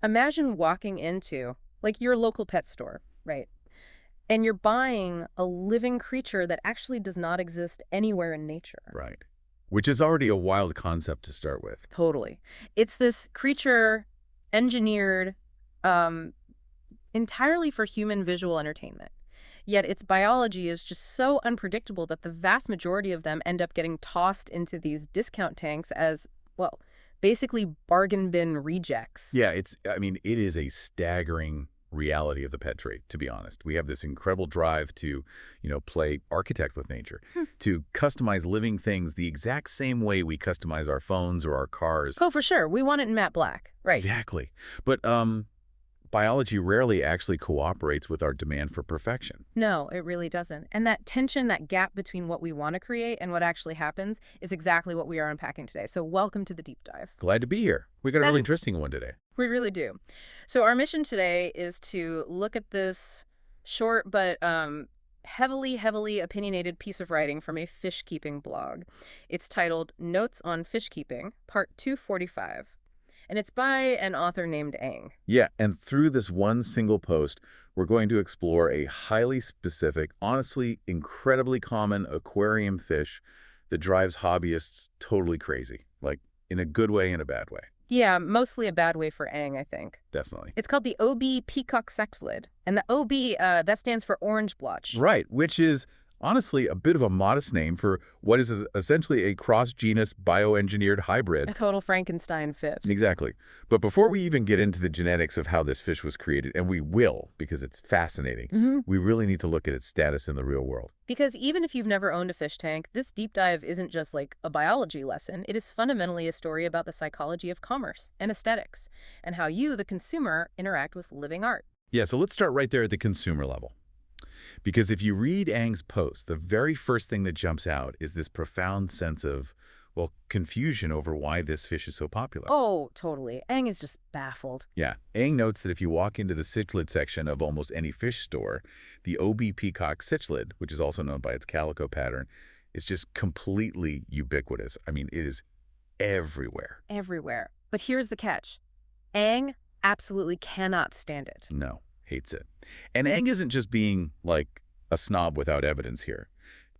Imagine walking into, like, your local pet store, right? And you're buying a living creature that actually does not exist anywhere in nature. Right. Which is already a wild concept to start with. Totally. It's this creature engineered um, entirely for human visual entertainment. Yet its biology is just so unpredictable that the vast majority of them end up getting tossed into these discount tanks as, well, basically bargain bin rejects. Yeah, it is a staggering reality of the pet trade, to be honest. We have this incredible drive to, play architect with nature, to customize living things the exact same way we customize our phones or our cars. Oh, for sure. We want it in matte black. Right. Exactly. But biology rarely actually cooperates with our demand for perfection. No, it really doesn't. And that tension, that gap between what we want to create and what actually happens is exactly what we are unpacking today. So welcome to the deep dive. Glad to be here. We got a really interesting one today. We really do. So our mission today is to look at this short but heavily opinionated piece of writing from a fishkeeping blog. It's titled Notes on Fishkeeping, Part 245. And it's by an author named Ang. Yeah, and through this one single post, we're going to explore a highly specific, honestly incredibly common aquarium fish that drives hobbyists totally crazy, like in a good way and a bad way. Yeah, mostly a bad way for Ang, I think. Definitely. It's called the OB Peacock Cichlid. And the OB, that stands for orange-blotch. Right, which is honestly a bit of a modest name for what is essentially a cross-genus bioengineered hybrid. A total Frankenstein fit. Exactly. But before we even get into the genetics of how this fish was created, and we will because it's fascinating, we really need to look at its status in the real world. Because even if you've never owned a fish tank, this deep dive isn't just like a biology lesson. It is fundamentally a story about the psychology of commerce and aesthetics and how you, the consumer, interact with living art. Yeah, so let's start right there at the consumer level. Because if you read Ang's post, the very first thing that jumps out is this profound sense of, well, confusion over why this fish is so popular. Oh, totally. Ang is just baffled. Yeah. Ang notes that if you walk into the cichlid section of almost any fish store, the OB Peacock Cichlid, which is also known by its calico pattern, is just completely ubiquitous. I mean, it is everywhere. Everywhere. But here's the catch. Ang absolutely cannot stand it. No. Hates it. And Ang isn't just being, like, a snob without evidence here.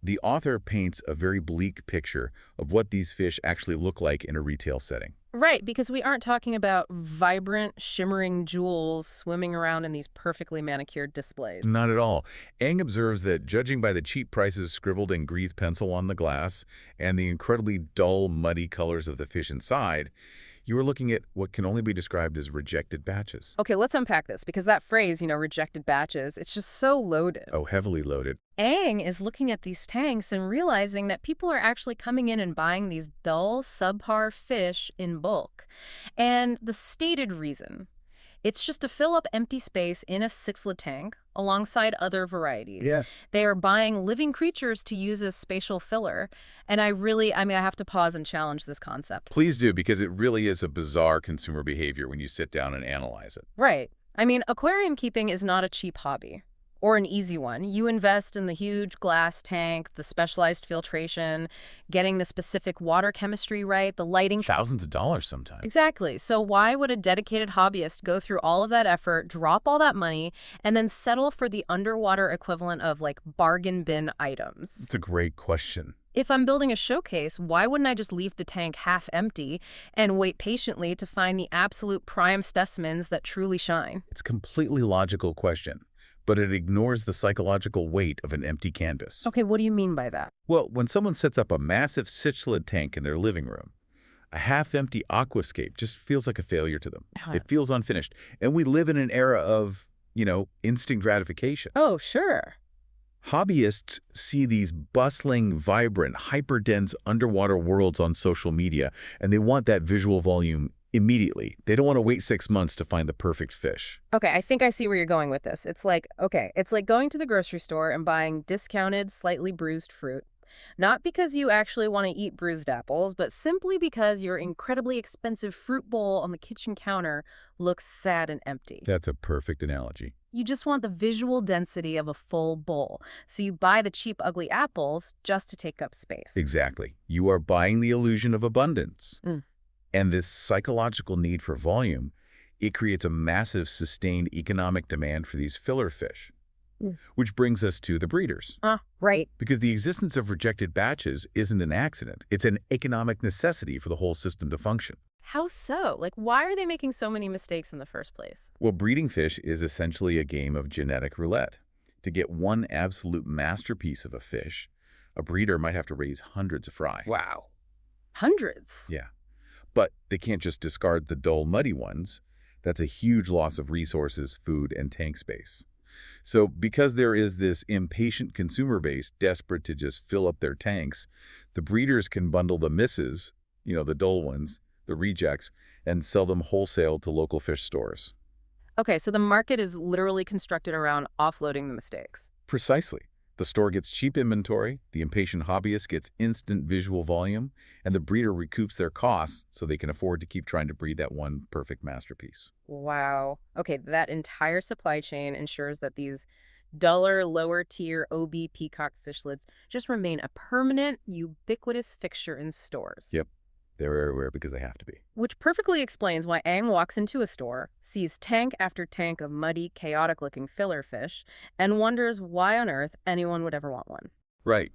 The author paints a very bleak picture of what these fish actually look like in a retail setting. Right, because we aren't talking about vibrant, shimmering jewels swimming around in these perfectly manicured displays. Not at all. Ang observes that judging by the cheap prices scribbled in grease pencil on the glass and the incredibly dull, muddy colors of the fish inside, you are looking at what can only be described as rejected batches. Okay, let's unpack this, because that phrase, rejected batches, it's just so loaded. Oh, heavily loaded. Ang is looking at these tanks and realizing that people are actually coming in and buying these dull, subpar fish in bulk. And the stated reason, it's just to fill up empty space in a cichlid tank alongside other varieties. Yeah. They are buying living creatures to use as spatial filler. And I have to pause and challenge this concept. Please do, because it really is a bizarre consumer behavior when you sit down and analyze it. Right. I mean, aquarium keeping is not a cheap hobby. Or an easy one. You invest in the huge glass tank, the specialized filtration, getting the specific water chemistry right, the lighting. Thousands of dollars sometimes. Exactly. So why would a dedicated hobbyist go through all of that effort, drop all that money, and then settle for the underwater equivalent of, like, bargain bin items? It's a great question. If I'm building a showcase, why wouldn't I just leave the tank half empty and wait patiently to find the absolute prime specimens that truly shine? It's a completely logical question, but it ignores the psychological weight of an empty canvas. Okay, what do you mean by that? Well, when someone sets up a massive cichlid tank in their living room, a half-empty aquascape just feels like a failure to them. It feels unfinished. And we live in an era of, instant gratification. Oh, sure. Hobbyists see these bustling, vibrant, hyper-dense underwater worlds on social media, and they want that visual volume immediately. They don't want to wait 6 months to find the perfect fish. Okay, I think I see where you're going with this. It's like going to the grocery store and buying discounted, slightly bruised fruit. Not because you actually want to eat bruised apples, but simply because your incredibly expensive fruit bowl on the kitchen counter looks sad and empty. That's a perfect analogy. You just want the visual density of a full bowl, so you buy the cheap, ugly apples just to take up space. Exactly. You are buying the illusion of abundance. And this psychological need for volume It creates a massive sustained economic demand for these filler fish, Mm. which brings us to the breeders. Right. Because the existence of rejected batches isn't an accident. It's an economic necessity for the whole system to function. How so? Like, why are they making so many mistakes in the first place? Well, breeding fish is essentially a game of genetic roulette. To get one absolute masterpiece of a fish, a breeder might have to raise hundreds of fry. Wow. Hundreds? Yeah. But they can't just discard the dull, muddy ones. That's a huge loss of resources, food, and tank space. So because there is this impatient consumer base desperate to just fill up their tanks, the breeders can bundle the misses, the dull ones, the rejects, and sell them wholesale to local fish stores. Okay, so the market is literally constructed around offloading the mistakes. Precisely. The store gets cheap inventory, the impatient hobbyist gets instant visual volume, and the breeder recoups their costs so they can afford to keep trying to breed that one perfect masterpiece. Wow. Okay, that entire supply chain ensures that these duller, lower-tier OB Peacock Cichlids just remain a permanent, ubiquitous fixture in stores. Yep. They're everywhere because they have to be. Which perfectly explains why Aang walks into a store, sees tank after tank of muddy, chaotic-looking filler fish, and wonders why on earth anyone would ever want one. Right.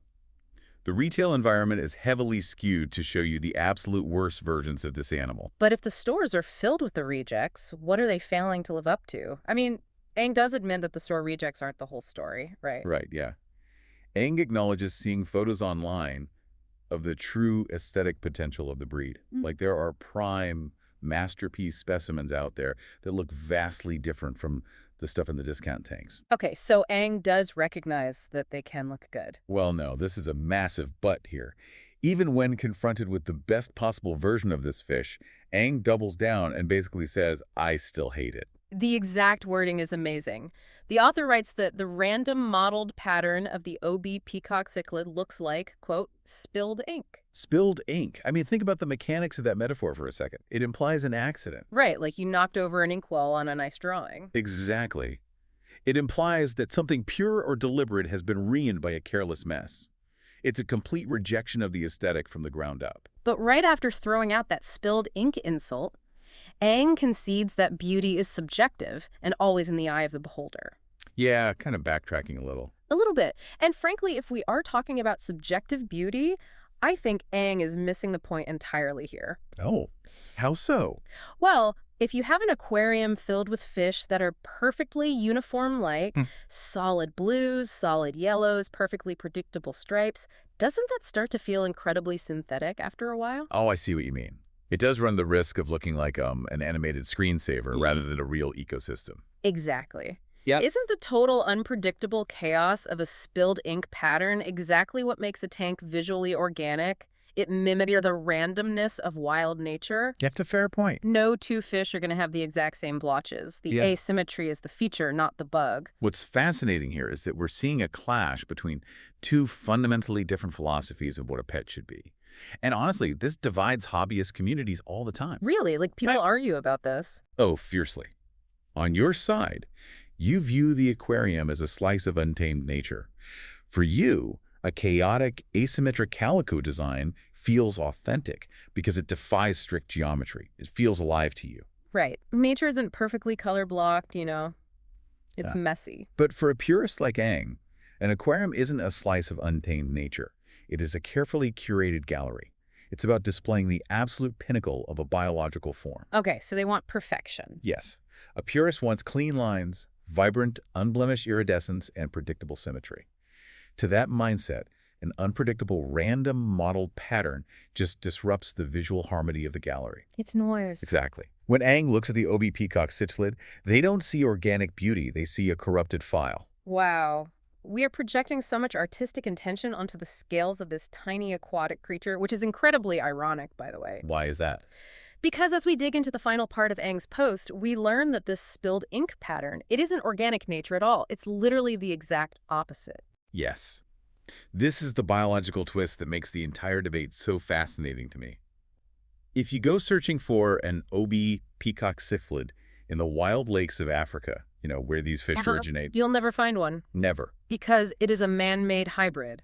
The retail environment is heavily skewed to show you the absolute worst versions of this animal. But if the stores are filled with the rejects, what are they failing to live up to? I mean, Aang does admit that the store rejects aren't the whole story, right? Right, yeah. Aang acknowledges seeing photos online of the true aesthetic potential of the breed. Like there are prime masterpiece specimens out there that look vastly different from the stuff in the discount tanks. Okay, so Aang does recognize that they can look good. Well, no, this is a massive but here. Even when confronted with the best possible version of this fish, Aang doubles down and basically says, I still hate it. The exact wording is amazing. The author writes that the random mottled pattern of the OB Peacock Cichlid looks like, quote, spilled ink. Spilled ink. I mean, think about the mechanics of that metaphor for a second. It implies an accident. Right, like you knocked over an inkwell on a nice drawing. Exactly. It implies that something pure or deliberate has been ruined by a careless mess. It's a complete rejection of the aesthetic from the ground up. But right after throwing out that spilled ink insult, Aang concedes that beauty is subjective and always in the eye of the beholder. Yeah, kind of backtracking a little. A little bit. And frankly, if we are talking about subjective beauty, I think Aang is missing the point entirely here. Oh, how so? Well, if you have an aquarium filled with fish that are perfectly uniform light, solid blues, solid yellows, perfectly predictable stripes, doesn't that start to feel incredibly synthetic after a while? Oh, I see what you mean. It does run the risk of looking like an animated screensaver rather than a real ecosystem. Exactly. Yep. Isn't the total unpredictable chaos of a spilled ink pattern exactly what makes a tank visually organic? It mimics the randomness of wild nature. That's a fair point. No two fish are going to have the exact same blotches. The asymmetry is the feature, not the bug. What's fascinating here is that we're seeing a clash between two fundamentally different philosophies of what a pet should be. And honestly, this divides hobbyist communities all the time. Really? Like, people argue about this. Oh, fiercely. On your side, you view the aquarium as a slice of untamed nature. For you, a chaotic, asymmetric calico design feels authentic because it defies strict geometry. It feels alive to you. Right. Nature isn't perfectly color-blocked, you know. It's messy. But for a purist like Aang, an aquarium isn't a slice of untamed nature. It is a carefully curated gallery. It's about displaying the absolute pinnacle of a biological form. Okay, so they want perfection. Yes. A purist wants clean lines, vibrant, unblemished iridescence, and predictable symmetry. To that mindset, an unpredictable random mottled pattern just disrupts the visual harmony of the gallery. It's noise. Exactly. When Aang looks at the OB Peacock Cichlid, they don't see organic beauty, they see a corrupted file. Wow. We are projecting so much artistic intention onto the scales of this tiny aquatic creature, which is incredibly ironic, by the way. Why is that? Because as we dig into the final part of Aang's post, we learn that this spilled ink pattern, it isn't organic nature at all. It's literally the exact opposite. Yes. This is the biological twist that makes the entire debate so fascinating to me. If you go searching for an OB Peacock Cichlid in the wild lakes of Africa, where these fish originate, You'll never find one. Never. Because it is a man-made hybrid.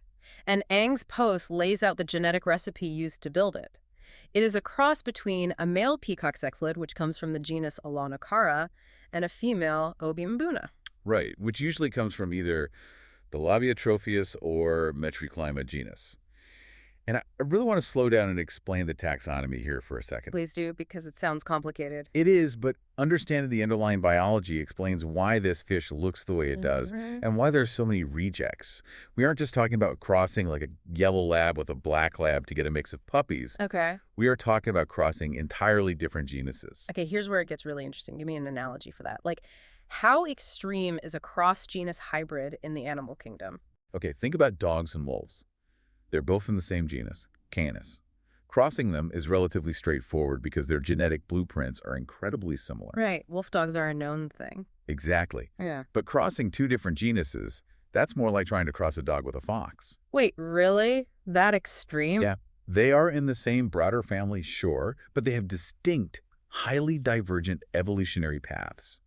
And Aang's post lays out the genetic recipe used to build it. It is a cross between a male peacock cichlid, which comes from the genus Aulonocara, and a female OB. Right, which usually comes from either the Labiatrophius or Metriclima genus. And I really want to slow down and explain the taxonomy here for a second. Please do, because it sounds complicated. It is, but understanding the underlying biology explains why this fish looks the way it does and why there's so many rejects. We aren't just talking about crossing like a yellow lab with a black lab to get a mix of puppies. Okay. We are talking about crossing entirely different genuses. Okay, here's where it gets really interesting. Give me an analogy for that. Like, how extreme is a cross-genus hybrid in the animal kingdom? Okay, think about dogs and wolves. They're both in the same genus, Canis. Crossing them is relatively straightforward because their genetic blueprints are incredibly similar. Right. Wolf dogs are a known thing. Exactly. Yeah. But crossing two different genuses, that's more like trying to cross a dog with a fox. Wait, really? That extreme? Yeah. They are in the same broader family, sure, but they have distinct, highly divergent evolutionary paths.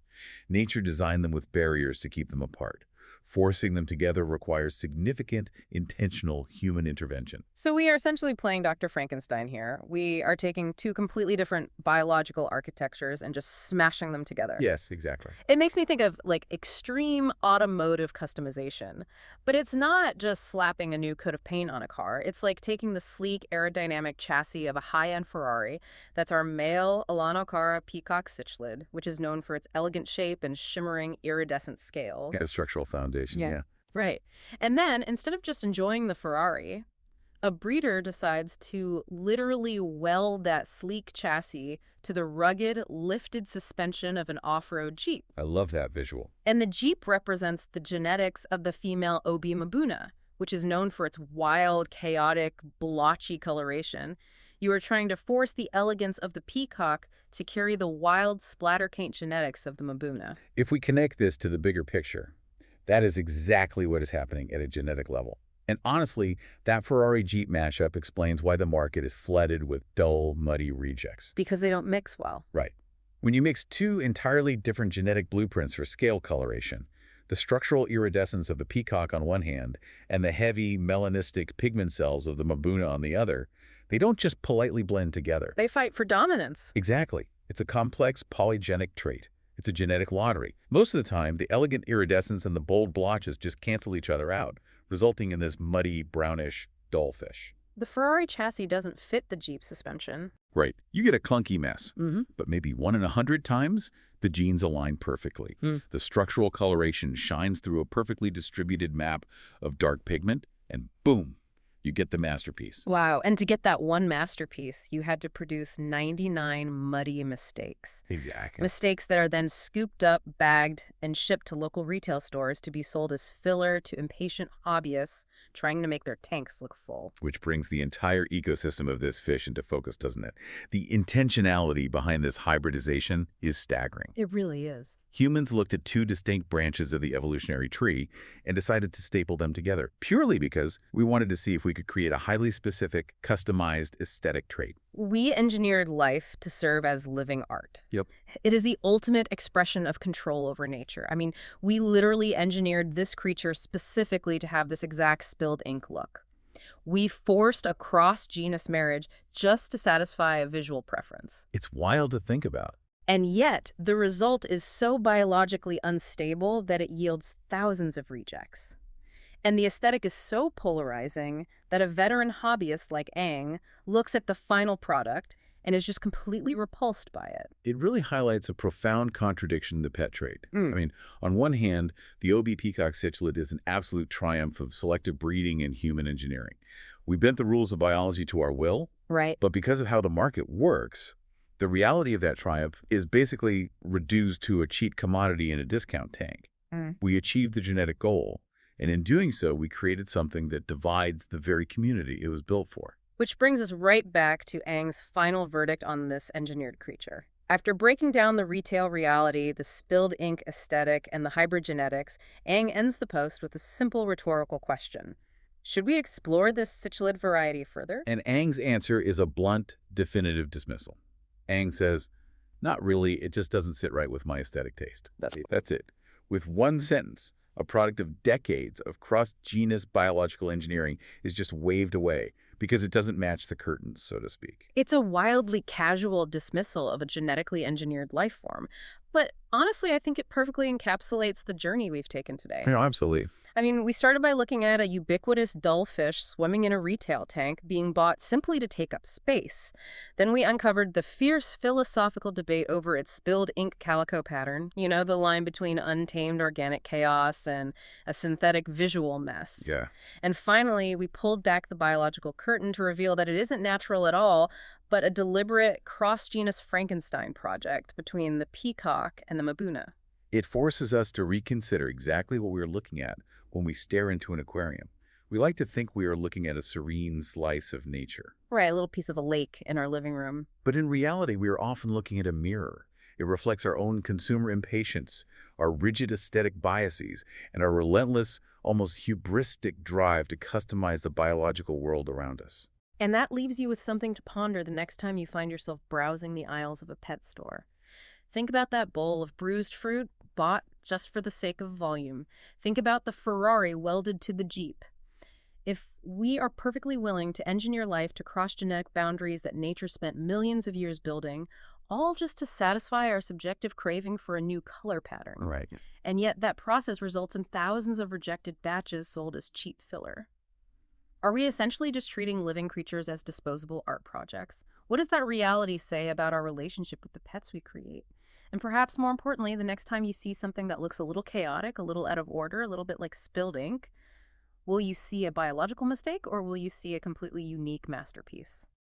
Nature designed them with barriers to keep them apart. Forcing them together requires significant, intentional human intervention. So we are essentially playing Dr. Frankenstein here. We are taking two completely different biological architectures and just smashing them together. Yes, exactly. It makes me think of, like, extreme automotive customization. But it's not just slapping a new coat of paint on a car. It's like taking the sleek, aerodynamic chassis of a high-end Ferrari. That's our male Aulonocara Peacock Cichlid, which is known for its elegant shape and shimmering, iridescent scales. Yeah, structural foundation, yeah. Right. And then, instead of just enjoying the Ferrari, a breeder decides to literally weld that sleek chassis to the rugged, lifted suspension of an off-road Jeep. I love that visual. And the Jeep represents the genetics of the female OB Mbuna, which is known for its wild, chaotic, blotchy coloration. You are trying to force the elegance of the peacock to carry the wild, splatter-paint genetics of the Mbuna. If we connect this to the bigger picture, that is exactly what is happening at a genetic level. And honestly, that Ferrari Jeep mashup explains why the market is flooded with dull, muddy rejects. Because they don't mix well. Right. When you mix two entirely different genetic blueprints for scale coloration, the structural iridescence of the peacock on one hand and the heavy melanistic pigment cells of the Mbuna on the other, they don't just politely blend together. They fight for dominance. Exactly. It's a complex polygenic trait. It's a genetic lottery. Most of the time, the elegant iridescence and the bold blotches just cancel each other out, resulting in this muddy, brownish, dull fish. The Ferrari chassis doesn't fit the Jeep suspension. Right. You get a clunky mess. But maybe 1 in 100 times, the genes align perfectly. The structural coloration shines through a perfectly distributed map of dark pigment, and boom, you get the masterpiece. Wow. And to get that one masterpiece, you had to produce 99 muddy mistakes. Exactly. Mistakes that are then scooped up, bagged, and shipped to local retail stores to be sold as filler to impatient hobbyists trying to make their tanks look full. Which brings the entire ecosystem of this fish into focus, doesn't it? The intentionality behind this hybridization is staggering. It really is. Humans looked at two distinct branches of the evolutionary tree and decided to staple them together, purely because we wanted to see if we could create a highly specific, customized aesthetic trait. We engineered life to serve as living art. Yep. It is the ultimate expression of control over nature. I mean, we literally engineered this creature specifically to have this exact spilled ink look. We forced a cross-genus marriage just to satisfy a visual preference. It's wild to think about. And yet, the result is so biologically unstable that it yields thousands of rejects. And the aesthetic is so polarizing that a veteran hobbyist like Ang looks at the final product and is just completely repulsed by it. It really highlights a profound contradiction in the pet trade. I mean, on one hand, the OB Peacock Cichlid is an absolute triumph of selective breeding and human engineering. We bent the rules of biology to our will, Right. but because of how the market works, the reality of that triumph is basically reduced to a cheap commodity in a discount tank. We achieved the genetic goal, and in doing so, we created something that divides the very community it was built for. Which brings us right back to Ang's final verdict on this engineered creature. After breaking down the retail reality, the spilled ink aesthetic, and the hybrid genetics, Ang ends the post with a simple rhetorical question. Should we explore this Cichlid variety further? And Ang's answer is a blunt, definitive dismissal. Ang says, not really, it just doesn't sit right with my aesthetic taste. That's it. With one sentence, a product of decades of cross-genus biological engineering is just waved away because it doesn't match the curtains, so to speak. It's a wildly casual dismissal of a genetically engineered life form. But honestly, I think it perfectly encapsulates the journey we've taken today. Yeah, absolutely. I mean, we started by looking at a ubiquitous dull fish swimming in a retail tank being bought simply to take up space. Then we uncovered the fierce philosophical debate over its spilled ink calico pattern, the line between untamed organic chaos and a synthetic visual mess. Yeah. And finally, we pulled back the biological curtain to reveal that it isn't natural at all, but a deliberate cross-genus Frankenstein project between the peacock and the mabuna. It forces us to reconsider exactly what we're looking at when we stare into an aquarium. We like to think we are looking at a serene slice of nature. Right, a little piece of a lake in our living room. But in reality, we are often looking at a mirror. It reflects our own consumer impatience, our rigid aesthetic biases, and our relentless, almost hubristic drive to customize the biological world around us. And that leaves you with something to ponder the next time you find yourself browsing the aisles of a pet store. Think about that bowl of bruised fruit bought just for the sake of volume. Think about the Ferrari welded to the Jeep. If we are perfectly willing to engineer life to cross genetic boundaries that nature spent millions of years building, all just to satisfy our subjective craving for a new color pattern. Right. And yet that process results in thousands of rejected batches sold as cheap filler. Are we essentially just treating living creatures as disposable art projects? What does that reality say about our relationship with the pets we create? And perhaps more importantly, the next time you see something that looks a little chaotic, a little out of order, a little bit like spilled ink, will you see a biological mistake or will you see a completely unique masterpiece?